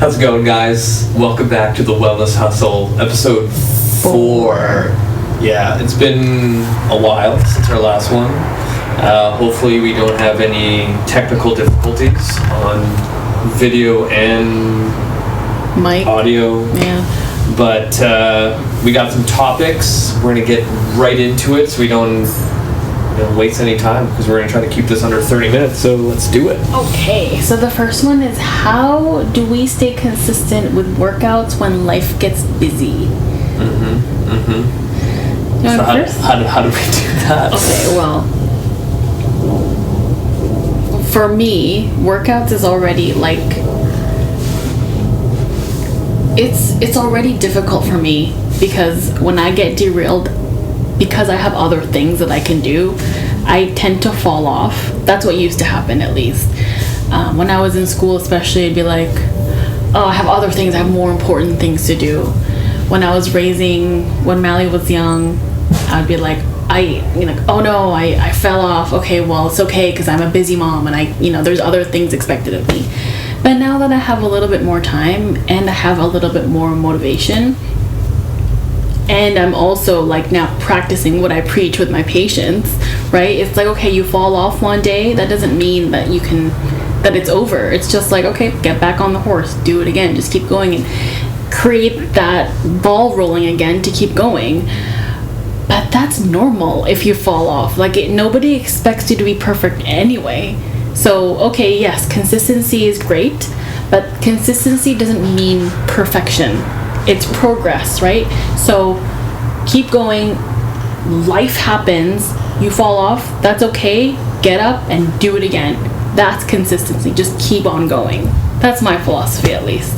How's it going, guys? Welcome back to the Wellness Hustle, episode 4. Yeah, it's been a while since our last one. Hopefully we don't have any technical difficulties on video and mic, audio. Yeah. But we got some topics. We're going to get right into it so we don't waste any time, because we're going to try to keep this under 30 minutes, so let's do it. Okay, so the first one is, how do we stay consistent with workouts when life gets busy? So how do we do that? Okay, well, for me, workouts is already like, it's already difficult for me, because when I get derailed, because I have other things that I can do, I tend to fall off. That's what used to happen, at least. When I was in school especially, I'd be like, oh, I have other things, I have more important things to do. When Mally was young, I'd be like, oh no, I fell off. Okay, well, it's okay, because I'm a busy mom, and there's other things expected of me. But now that I have a little bit more time, and I have a little bit more motivation, and I'm also like now practicing what I preach with my patients, right? It's like, okay, you fall off one day, that doesn't mean that that it's over. It's just like, okay, get back on the horse, do it again, just keep going and create that ball rolling again to keep going. But that's normal if you fall off. Like, nobody expects you to be perfect anyway. So, okay, yes, consistency is great, but consistency doesn't mean perfection. It's progress, right? So keep going. Life happens. You fall off. That's okay. Get up and do it again. That's consistency. Just keep on going. That's my philosophy, at least.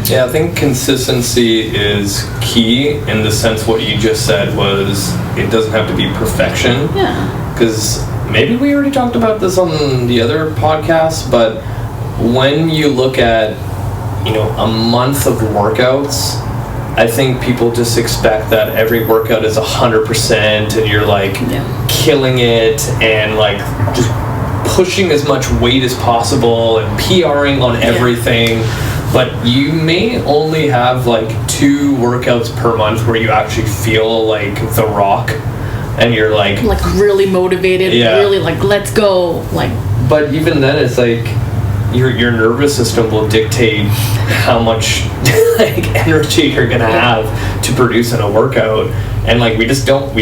Yeah, I think consistency is key in the sense what you just said was it doesn't have to be perfection. Yeah. Because maybe we already talked about this on the other podcast, but when you look at a month of workouts, I think people just expect that every workout is 100% and you're like killing it and like just pushing as much weight as possible and PRing on everything. But you may only have like 2 workouts per month where you actually feel like The Rock and you're like really motivated, really like, let's go. But even then, it's like your nervous system will dictate how much energy you're gonna have to produce in a workout, and we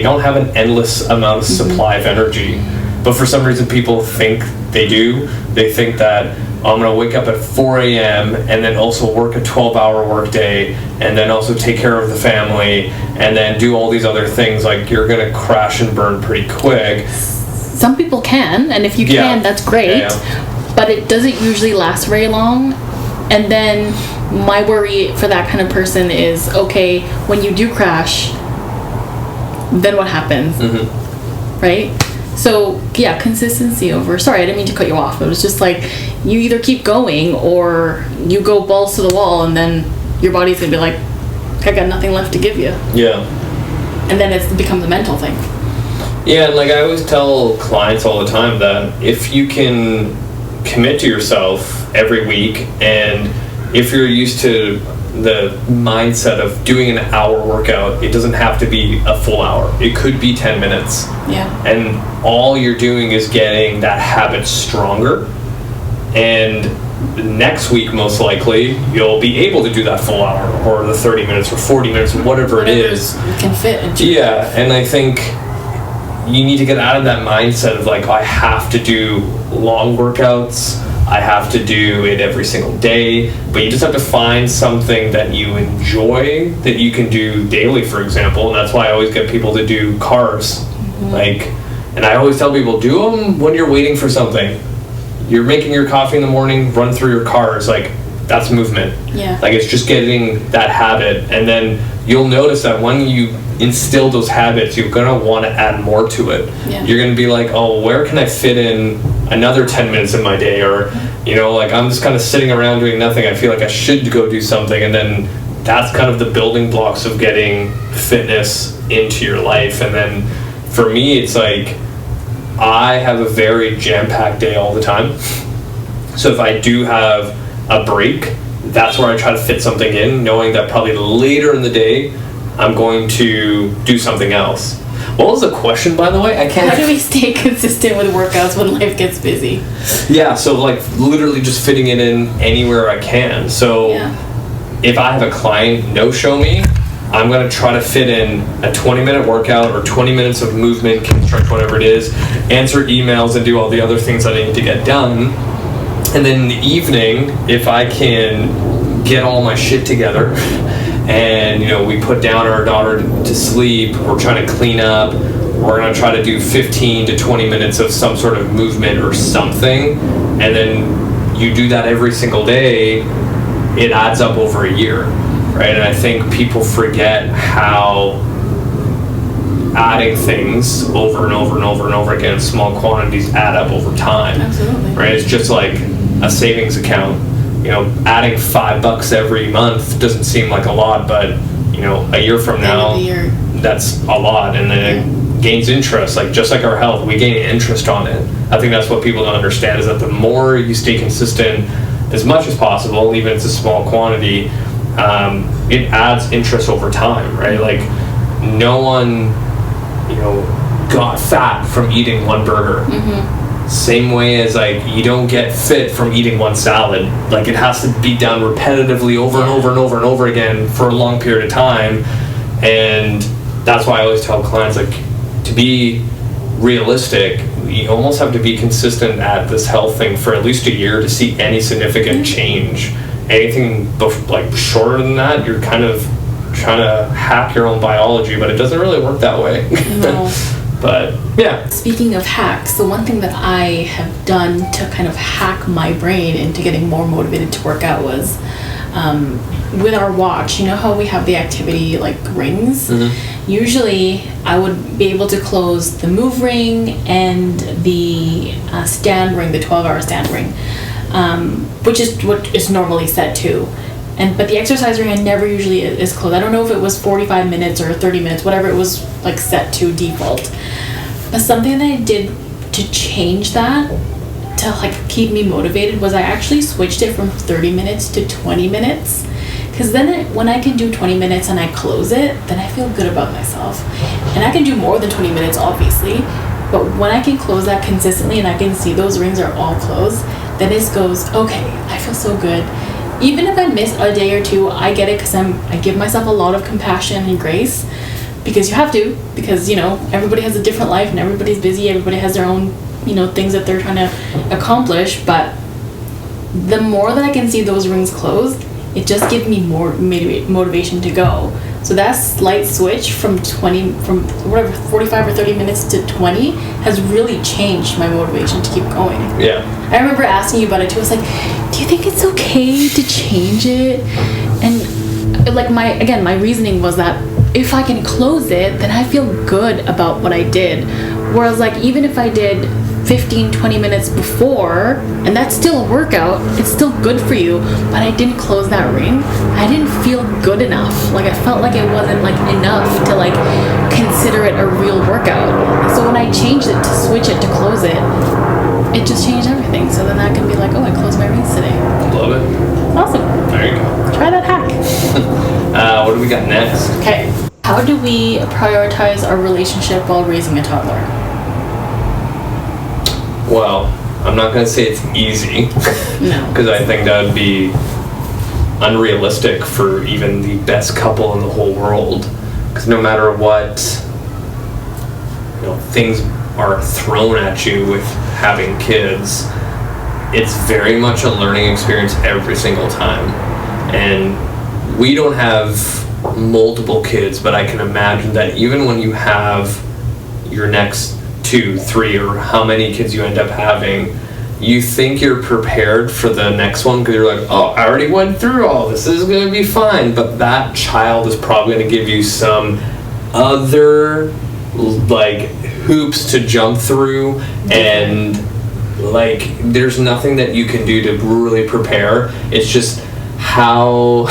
don't have an endless amount of supply of energy. But for some reason, people think they do. They think that I'm gonna wake up at 4 a.m. and then also work a 12-hour workday, and then also take care of the family, and then do all these other things. Like, you're gonna crash and burn pretty quick. Some people can, and if you can, that's great. But it doesn't usually last very long. And then my worry for that kind of person is, okay, when you do crash, then what happens? Right? So, yeah, consistency over... Sorry, I didn't mean to cut you off. It was just like, you either keep going or you go balls to the wall, and then your body's going to be like, I got nothing left to give you. Yeah. And then it becomes a mental thing. Yeah, and I always tell clients all the time that if you can commit to yourself every week, and if you're used to the mindset of doing an hour workout, it doesn't have to be a full hour. It could be 10 minutes. Yeah. And all you're doing is getting that habit stronger. And next week, most likely, you'll be able to do that full hour, or the 30 minutes, or 40 minutes, or whatever it is. You can fit into. Yeah, and I think you need to get out of that mindset of like, I have to do long workouts, I have to do it every single day. But you just have to find something that you enjoy that you can do daily, for example. And that's why I always get people to do cars. And I always tell people, do them when you're waiting for something. You're making your coffee in the morning, run through your cars. That's movement. Yeah. It's just getting that habit. And then you'll notice that when you instill those habits, you're going to want to add more to it. Yeah. You're going to be like, oh, where can I fit in another 10 minutes in my day? Or, I'm just kind of sitting around doing nothing. I feel like I should go do something. And then that's kind of the building blocks of getting fitness into your life. And then for me, it's like, I have a very jam-packed day all the time. So if I do have a break, that's where I try to fit something in, knowing that probably later in the day I'm going to do something else. What was the question, by the way? I can't. How do we stay consistent with workouts when life gets busy? Yeah, so like literally just fitting it in anywhere I can. So if I have a client no-show me, I'm going to try to fit in a 20-minute workout or 20 minutes of movement, construct, whatever it is, answer emails and do all the other things that I need to get done. And then in the evening, if I can get all my shit together and, you know, we put down our daughter to sleep, we're trying to clean up, we're going to try to do 15 to 20 minutes of some sort of movement or something, and then you do that every single day, it adds up over a year, right? And I think people forget how adding things over and over and over and over again in small quantities add up over time. Absolutely. Right? It's just like a savings account. You know, adding $5 every month doesn't seem like a lot, but you know, a year from now, that's a lot, and then it gains interest. Like just like our health, we gain interest on it. I think that's what people don't understand, is that the more you stay consistent, as much as possible, even if it's a small quantity, it adds interest over time, right? Like no one, you know, got fat from eating one burger. Same way as like you don't get fit from eating one salad. Like it has to be done repetitively over and over and over and over again for a long period of time. And that's why I always tell clients, like, to be realistic, you almost have to be consistent at this health thing for at least a year to see any significant change. Anything like shorter than that, you're kind of trying to hack your own biology, but it doesn't really work that way. No. But yeah. Speaking of hacks, the one thing that I have done to kind of hack my brain into getting more motivated to work out was with our watch. You know how we have the activity like rings? Usually I would be able to close the move ring and the stand ring, the 12-hour stand ring, which is what is normally set to. But the exercise ring I never usually is closed. I don't know if it was 45 minutes or 30 minutes, whatever it was like set to default. But something that I did to change that, to like keep me motivated, was I actually switched it from 30 minutes to 20 minutes. Because then when I can do 20 minutes and I close it, then I feel good about myself. And I can do more than 20 minutes, obviously. But when I can close that consistently and I can see those rings are all closed, then it goes, okay, I feel so good. Even if I miss a day or two, I get it, because I give myself a lot of compassion and grace, because you have to, because, you know, everybody has a different life and everybody's busy, everybody has their own, you know, things that they're trying to accomplish. But the more that I can see those rings closed, it just gives me more motivation to go. So that slight switch from 45 or 30 minutes to 20 has really changed my motivation to keep going. Yeah. I remember asking you about it too. I was like, do you think it's okay to change it? And like my reasoning was that if I can close it, then I feel good about what I did. Whereas like even if I did 15-20 minutes before, and that's still a workout, it's still good for you, but I didn't close that ring, I didn't feel good enough. Like I felt like it wasn't like enough to like consider it a real workout. So when I changed it to switch it to close it, it just changed everything. So then I can be like, oh, I closed my rings today. Love it. Awesome. There you go. Try that hack. What do we got next? Okay. How do we prioritize our relationship while raising a toddler? Well, I'm not going to say it's easy. No. Because I think that would be unrealistic for even the best couple in the whole world. Because no matter what, you know, things are thrown at you with having kids, it's very much a learning experience every single time. And we don't have multiple kids, but I can imagine that even when you have your next 2, 3, or how many kids you end up having, you think you're prepared for the next one because you're like, oh, I already went through all this is going to be fine. But that child is probably going to give you some other like hoops to jump through, and like there's nothing that you can do to really prepare. It's just how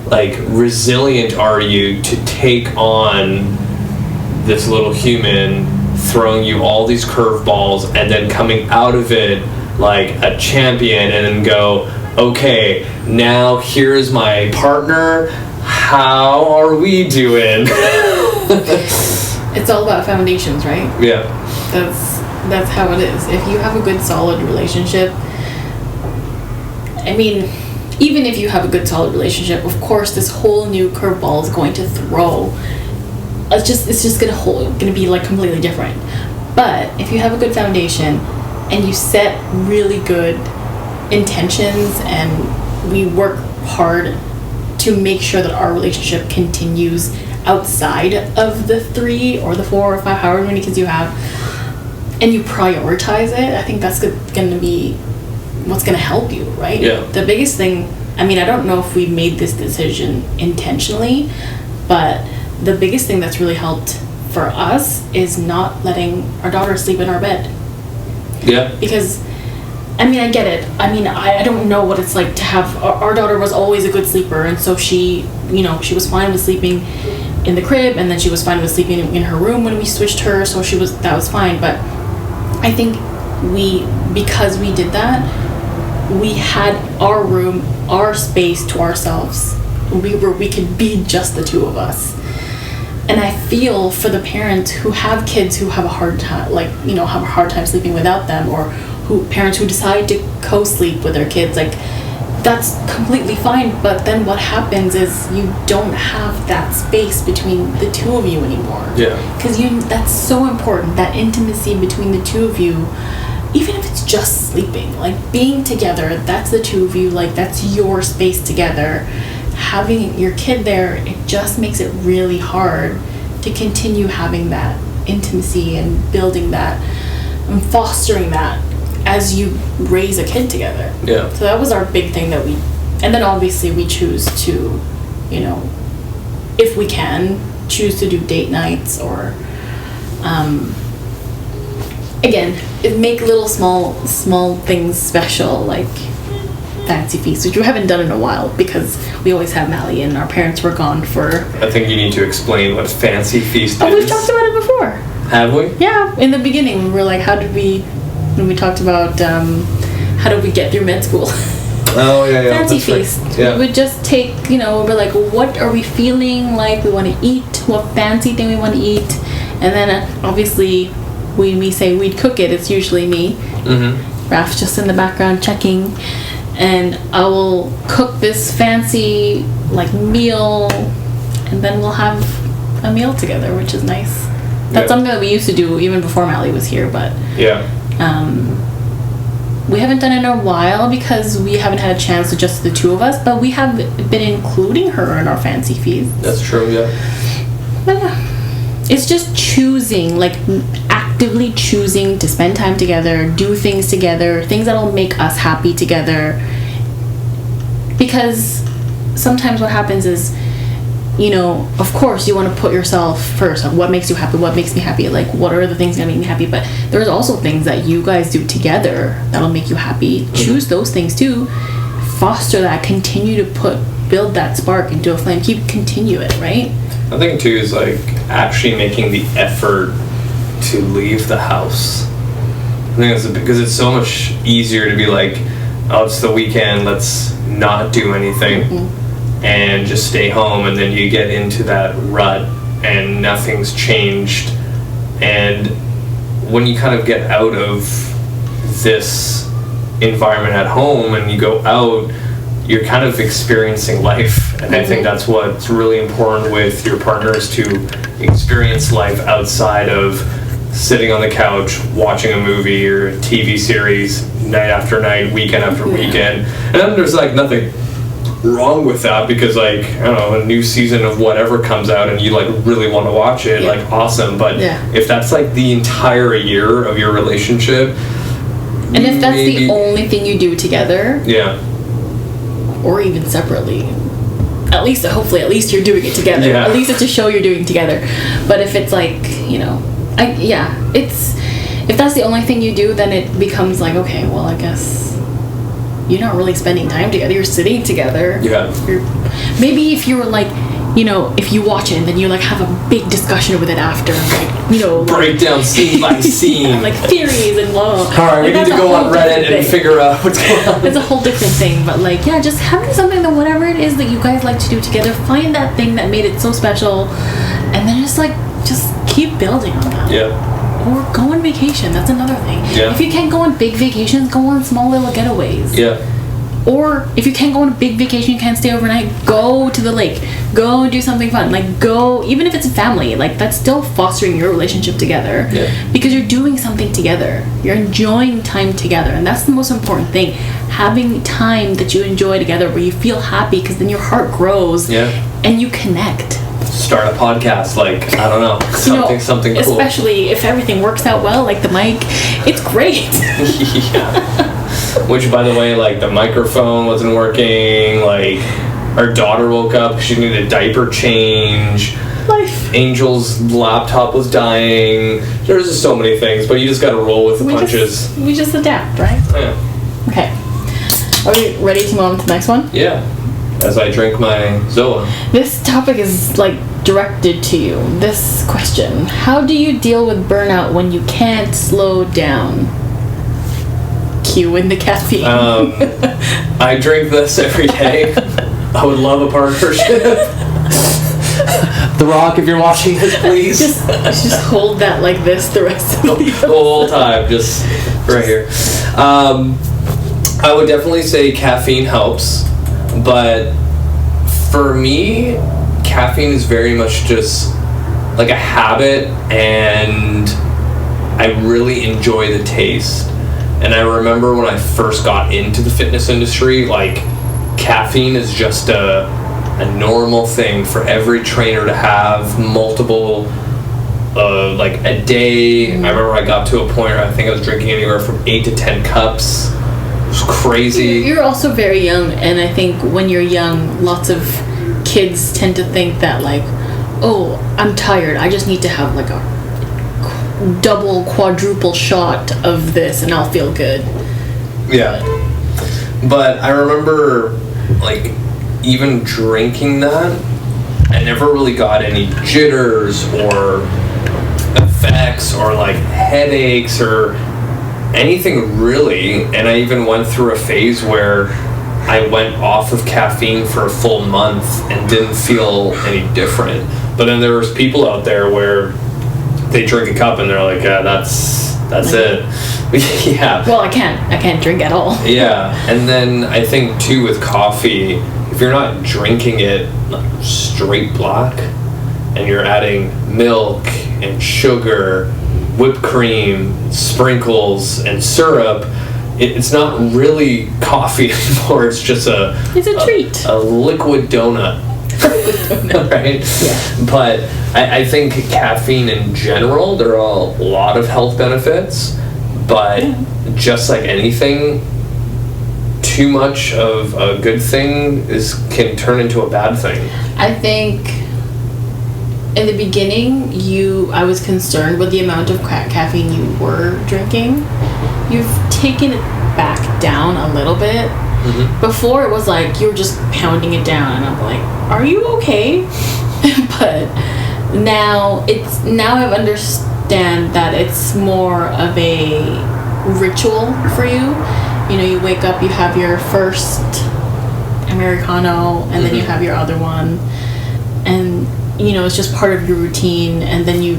like resilient are you to take on this little human throwing you all these curveballs and then coming out of it like a champion, and then go, okay, now here's my partner. How are we doing? It's all about foundations, right? Yeah. That's how it is. If you have a good, solid relationship, I mean, even if you have a good, solid relationship, of course, this whole new curveball is going to throw. It's just gonna be like completely different. But if you have a good foundation and you set really good intentions and we work hard to make sure that our relationship continues outside of the 3 or the 4 or 5, however many kids you have, and you prioritize it, I think that's going to be what's going to help you, right? Yeah. The biggest thing, I mean, I don't know if we made this decision intentionally, but the biggest thing that's really helped for us is not letting our daughter sleep in our bed. Yeah. Because, I mean, I get it. I mean, I don't know what it's like to have... Our daughter was always a good sleeper, and so she was fine with sleeping in the crib, and then she was fine with sleeping in her room when we switched her, so that was fine. But I think because we did that, we had our room, our space to ourselves. We could be just the 2 of us. And I feel for the parents who have kids who have a hard time, have a hard time sleeping without them, or parents who decide to co-sleep with their kids, like, that's completely fine. But then what happens is you don't have that space between the 2 of you anymore. Yeah. Because that's so important, that intimacy between the 2 of you, even if it's just sleeping, like being together, that's the 2 of you, like that's your space together. Having your kid there, it just makes it really hard to continue having that intimacy and building that and fostering that as you raise a kid together. Yeah. So that was our big thing and then obviously we choose to, if we can, choose to do date nights or, again, make little small things special, like fancy feasts, which we haven't done in a while because we always have Mally and our parents were gone for... I think you need to explain what fancy feast is. Oh, we've talked about it before. Have we? Yeah, in the beginning we were like, when we talked about how do we get through med school. Oh, yeah. Fancy feast. Right. Yeah. We would just take, we're like, what are we feeling like we want to eat? What fancy thing we want to eat? And then obviously when we say we'd cook it, it's usually me. Mm-hmm. Raph's just in the background checking. And I will cook this fancy meal, and then we'll have a meal together, which is nice. That's something that we used to do even before Mally was here, but we haven't done it in a while because we haven't had a chance to just the 2 of us, but we have been including her in our fancy feasts. That's true, yeah. But it's just choosing, actively choosing to spend time together, do things together, things that'll make us happy together. Because sometimes what happens is, of course you want to put yourself first. What makes you happy? What makes me happy? What are the things that make me happy? But there's also things that you guys do together that'll make you happy. Mm-hmm. Choose those things too. Foster that. Continue to build that spark into a flame. Continue it, right? I think too is actually making the effort to leave the house. I think it's because it's so much easier to be like, oh, it's the weekend, let's not do anything. Mm-hmm. And just stay home, and then you get into that rut and nothing's changed. And when you kind of get out of this environment at home and you go out, you're kind of experiencing life. And I think that's what's really important with your partners, to experience life outside of sitting on the couch watching a movie or a TV series night after night, weekend after weekend. And then there's nothing wrong with that, because I don't know, a new season of whatever comes out and you really want to watch it, awesome. But if that's the entire year of your relationship, and if that's the only thing you do together, or even separately, hopefully at least you're doing it together. At least it's a show you're doing together. But if it's if that's the only thing you do, then it becomes okay, well, I guess you're not really spending time together. You're sitting together. Yeah. Maybe if you were you know, if you watch it and then you like have a big discussion with it after, like, you know, break down scene by scene, like theories and blah. All right, we need to go on Reddit and figure out what's going on. It's a whole different thing, but like, yeah, just having something that whatever it is that you guys like to do together, find that thing that made it so special, and then just keep building on that. Yeah. Or go on vacation. That's another thing. Yeah. If you can't go on big vacations, go on small little getaways. Yeah. Or if you can't go on a big vacation, you can't stay overnight, go to the lake. Go do something fun. Like, go, even if it's a family, like, that's still fostering your relationship together. Yeah. Because you're doing something together. You're enjoying time together. And that's the most important thing. Having time that you enjoy together where you feel happy, because then your heart grows. Yeah. And you connect. Start a podcast, like, I don't know, something cool. Especially if everything works out well, like the mic, it's great. Yeah. Which, by the way, like, the microphone wasn't working, like, our daughter woke up, she needed a diaper change. Life. Angel's laptop was dying. There's just so many things, but you just gotta roll with the punches. We just adapt, right? Yeah. Okay. Are we ready to move on to the next one? Yeah. As I drink my Zoa. This topic is, like, directed to you. This question. How do you deal with burnout when you can't slow down? Cue in the caffeine. I drink this every day. I would love a partnership. The Rock, if you're watching this, please. Just hold that like this the rest of the whole time. Just right here. I would definitely say caffeine helps. But for me, caffeine is very much just like a habit, and I really enjoy the taste. And I remember when I first got into the fitness industry, like, caffeine is just a normal thing for every trainer to have multiple, like, a day. I remember I got to a point where I think I was drinking anywhere from 8 to 10 cups. It was crazy. You're also very young, and I think when you're young, lots of kids tend to think that, like, oh, I'm tired, I just need to have like a double, quadruple shot of this and I'll feel good. Yeah. But I remember, like, even drinking that, I never really got any jitters or effects or, like, headaches or anything really. And I even went through a phase where I went off of caffeine for a full month and didn't feel any different. But then there was people out there where they drink a cup and they're like, yeah, that's it. Yeah. Well, I can't drink at all. Yeah. And then I think too with coffee, if you're not drinking it like straight black and you're adding milk and sugar, whipped cream, sprinkles, and syrup, it's not really coffee anymore. It's just it's a treat. A liquid donut. Right? Yeah. But I think caffeine in general, there are a lot of health benefits, but just like anything, too much of a good thing can turn into a bad thing. I think in the beginning, I was concerned with the amount of caffeine you were drinking. You've taken it back down a little bit. Mm-hmm. Before it was like you were just pounding it down, and I'm like, "Are you okay?" But now I've understand that it's more of a ritual for you. You know, you wake up, you have your first Americano, and then you have your other one, and you know it's just part of your routine. And then you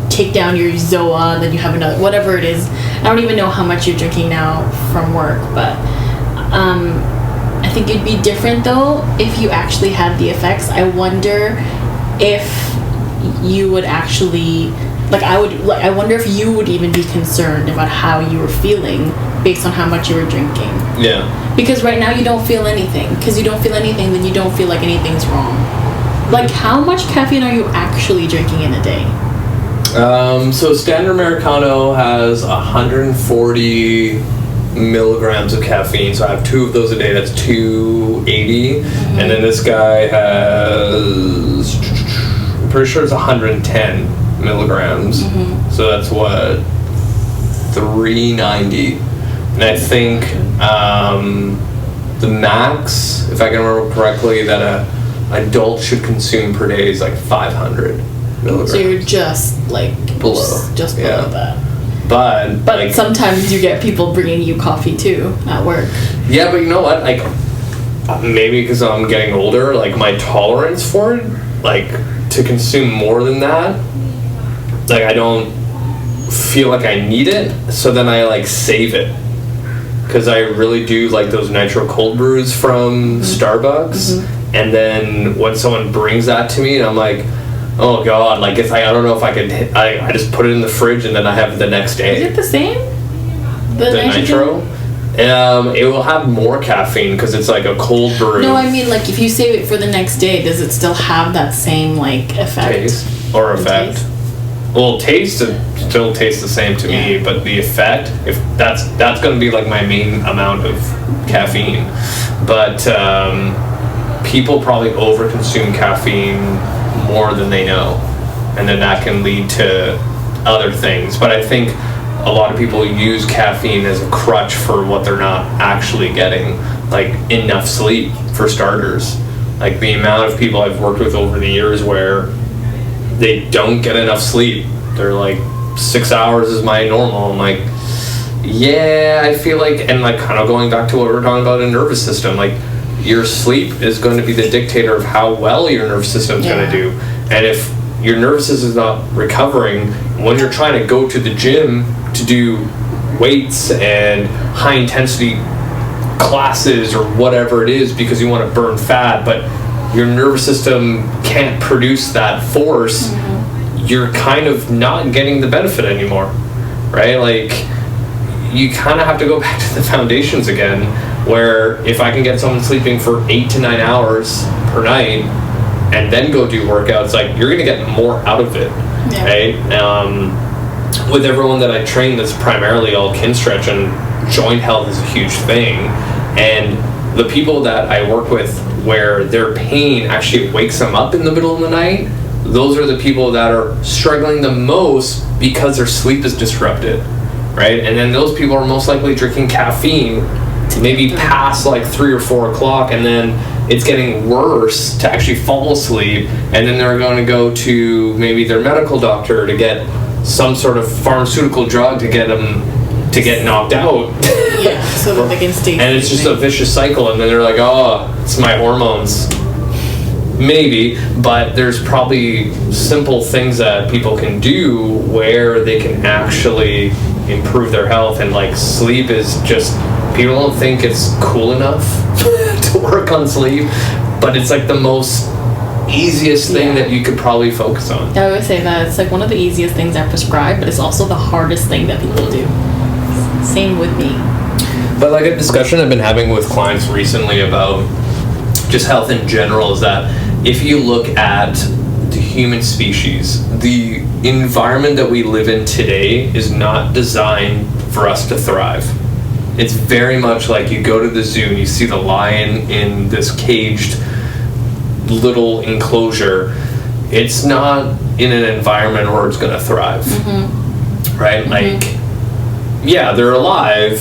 take down your Zoa, and then you have another, whatever it is. I don't even know how much you're drinking now from work, but I think it'd be different though if you actually had the effects. I wonder if you would actually, I wonder if you would even be concerned about how you were feeling based on how much you were drinking. Yeah. Because right now you don't feel anything. Because you don't feel anything, then you don't feel like anything's wrong. Like, how much caffeine are you actually drinking in a day? So standard Americano has 140 milligrams of caffeine, so I have 2 of those a day. That's 280. And then this guy has, I'm pretty sure it's 110 milligrams. So that's what, 390. And I think the max, if I can remember correctly, that adults should consume per day is like 500 milligrams. So you're just like below. Just below that. But like, sometimes you get people bringing you coffee too at work. Yeah, but you know what? Like, maybe because I'm getting older, like my tolerance for it, like to consume more than that, like I don't feel like I need it. So then I like save it. Because I really do like those nitro cold brews from Starbucks. And then when someone brings that to me, and I'm like, oh god, like if I don't know if I could I just put it in the fridge and then I have it the next day. Is it the same? The nitro? It will have more caffeine because it's like a cold brew. No, I mean like if you save it for the next day, does it still have that same like effect? Taste or effect? Taste? Well, taste it still tastes the same to me, but the effect, if that's going to be like my main amount of caffeine. But people probably overconsume caffeine more than they know, and then that can lead to other things. But I think a lot of people use caffeine as a crutch for what they're not actually getting, like enough sleep for starters. Like the amount of people I've worked with over the years where they don't get enough sleep. They're like 6 hours is my normal. I'm like, yeah, I feel like, and like kind of going back to what we were talking about in nervous system, like your sleep is going to be the dictator of how well your nervous system is going to do. And if your nervous system is not recovering, when you're trying to go to the gym to do weights and high intensity classes or whatever it is because you want to burn fat, but your nervous system can't produce that force, you're kind of not getting the benefit anymore, right? Like, you kind of have to go back to the foundations again, where if I can get someone sleeping for 8 to 9 hours per night and then go do workouts, like, you're going to get more out of it, right? With everyone that I train that's primarily all kin stretch, and joint health is a huge thing, and the people that I work with where their pain actually wakes them up in the middle of the night, those are the people that are struggling the most because their sleep is disrupted, right? And then those people are most likely drinking caffeine to maybe past like 3 or 4 o'clock, and then it's getting worse to actually fall asleep, and then they're going to go to maybe their medical doctor to get some sort of pharmaceutical drug to get them to get knocked out. Yeah, so that they can stay. And it's just a vicious cycle, and then they're like, oh, it's my hormones. Maybe, but there's probably simple things that people can do where they can actually improve their health. And like sleep is just, people don't think it's cool enough to work on sleep, but it's like the most easiest thing that you could probably focus on. I always say that it's like one of the easiest things I prescribe, but it's also the hardest thing that people do. Same with me. But like a discussion I've been having with clients recently about just health in general is that if you look at the human species, the environment that we live in today is not designed for us to thrive. It's very much like you go to the zoo and you see the lion in this caged little enclosure. It's not in an environment where it's going to thrive, right? Like, yeah, they're alive,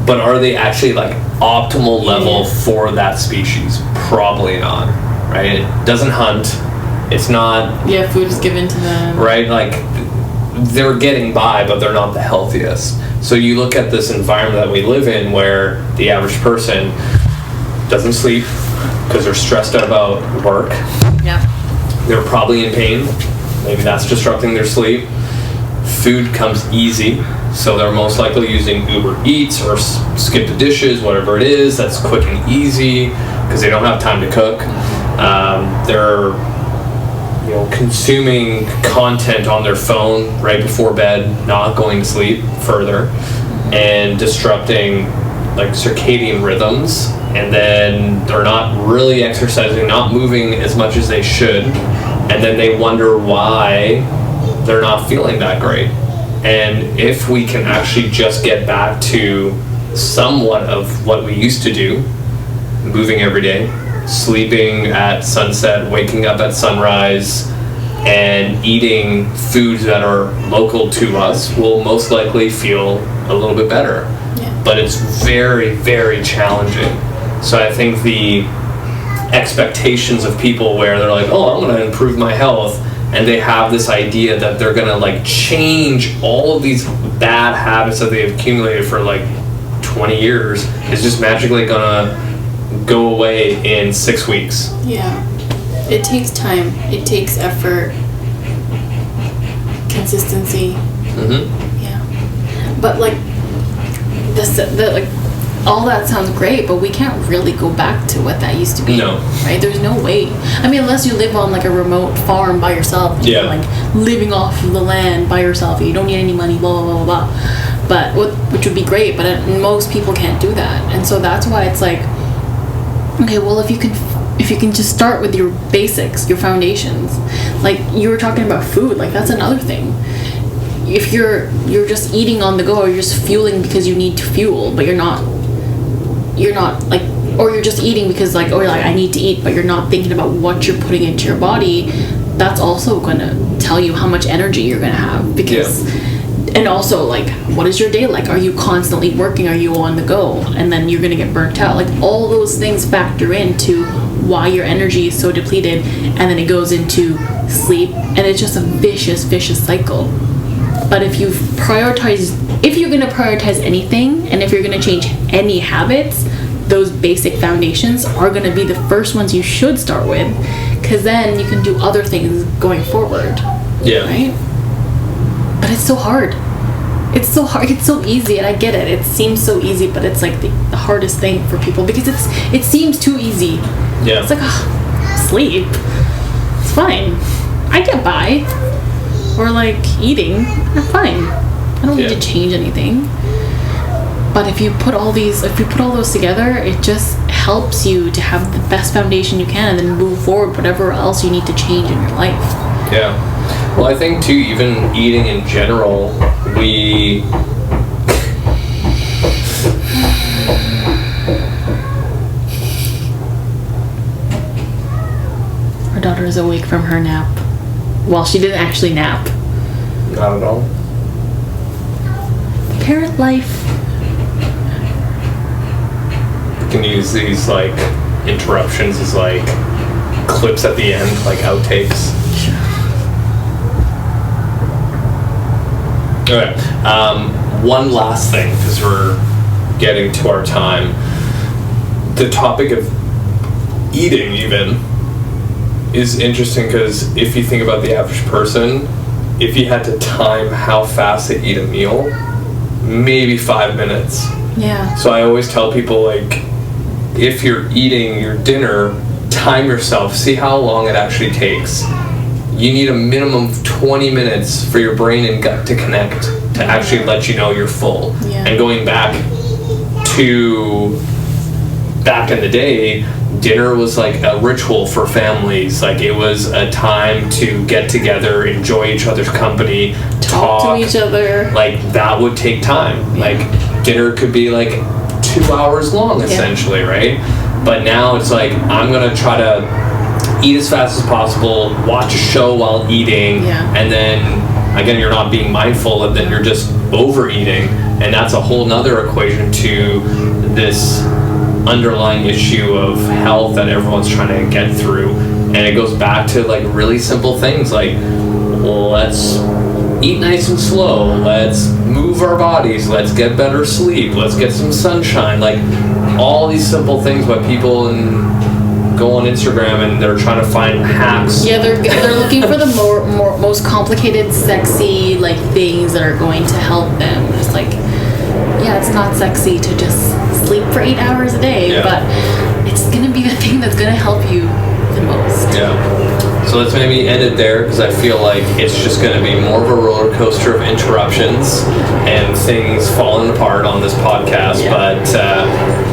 but are they actually like optimal level for that species? Probably not, right? It doesn't hunt. It's not. Yeah, food is given to them. Right, like they're getting by, but they're not the healthiest. So you look at this environment that we live in, where the average person doesn't sleep because they're stressed out about work. Yeah. They're probably in pain. Maybe that's disrupting their sleep. Food comes easy, so they're most likely using Uber Eats or skip the dishes, whatever it is that's quick and easy because they don't have time to cook. They're consuming content on their phone right before bed, not going to sleep further, and disrupting like circadian rhythms. And then they're not really exercising, not moving as much as they should, and then they wonder why they're not feeling that great. And if we can actually just get back to somewhat of what we used to do, moving every day, sleeping at sunset, waking up at sunrise, and eating foods that are local to us, we'll most likely feel a little bit better. But it's very, very challenging. So I think the expectations of people where they're like, oh, I'm going to improve my health, and they have this idea that they're going to like change all of these bad habits that they've accumulated for like 20 years is just magically going to go away in 6 weeks. Yeah. It takes time. It takes effort. Consistency. Mm-hmm. Yeah. But like like all that sounds great, but we can't really go back to what that used to be. No. Right? There's no way. I mean, unless you live on like a remote farm by yourself, and you're like living off of the land by yourself, you don't need any money, blah blah blah blah blah. But which would be great, but most people can't do that, and so that's why it's like, okay, well, if you can just start with your basics, your foundations, like you were talking about food, like that's another thing. If you're just eating on the go, or you're just fueling because you need to fuel, but you're not like, or you're just eating because like, oh, you're like, I need to eat, but you're not thinking about what you're putting into your body, that's also going to tell you how much energy you're going to have, because and also like, what is your day like? Are you constantly working? Are you on the go? And then you're going to get burnt out. Like all those things factor into why your energy is so depleted, and then it goes into sleep, and it's just a vicious cycle. But if you're going to prioritize anything, and if you're going to change any habits, those basic foundations are going to be the first ones you should start with, because then you can do other things going forward. Yeah. Right? But it's so hard. It's so hard. It's so easy, and I get it. It seems so easy, but it's like the hardest thing for people, because it seems too easy. Yeah. It's like, sleep. It's fine. I get by. Or like eating, I'm fine. I don't need to change anything. But if you put all those together, it just helps you to have the best foundation you can, and then move forward whatever else you need to change in your life. Yeah. Well, I think too, even eating in general, Our daughter is awake from her nap. Well, she didn't actually nap. Not at all. Parent life. You can use these like interruptions as like clips at the end, like outtakes. Sure. Okay. One last thing, because we're getting to our time. The topic of eating, even, is interesting, because if you think about the average person, if you had to time how fast they eat a meal, maybe 5 minutes. Yeah. So I always tell people, like, if you're eating your dinner, time yourself, see how long it actually takes. You need a minimum of 20 minutes for your brain and gut to connect, to actually let you know you're full. Yeah. And going back in the day, dinner was like a ritual for families. Like, it was a time to get together, enjoy each other's company, talk to each other. Like, that would take time. Like, dinner could be like 2 hours long, essentially, right? But now it's like, I'm gonna try to eat as fast as possible, watch a show while eating, and then again, you're not being mindful, and then you're just overeating, and that's a whole nother equation to this underlying issue of health that everyone's trying to get through. And it goes back to like really simple things, like, let's eat nice and slow, let's move our bodies, let's get better sleep, let's get some sunshine, like all these simple things. But people go on Instagram and they're trying to find hacks. Yeah, they're looking for the most complicated, sexy like things that are going to help them. It's like, yeah, it's not sexy to just sleep for 8 hours a day, but it's gonna be the thing that's gonna help you the most. Yeah. So let's maybe end it there, because I feel like it's just gonna be more of a roller coaster of interruptions and things falling apart on this podcast. But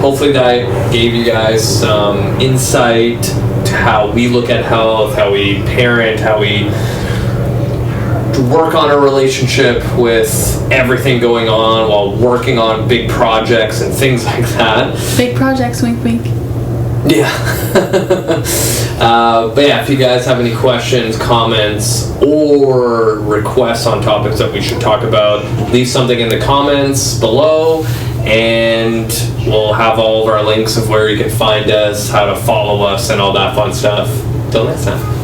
hopefully that gave you guys some insight to how we look at health, how we parent, how we work on a relationship with everything going on while working on big projects and things like that. Big projects, wink wink. Yeah. But yeah, if you guys have any questions, comments, or requests on topics that we should talk about, leave something in the comments below, And we'll have all of our links of where you can find us, how to follow us, and all that fun stuff. Till next time.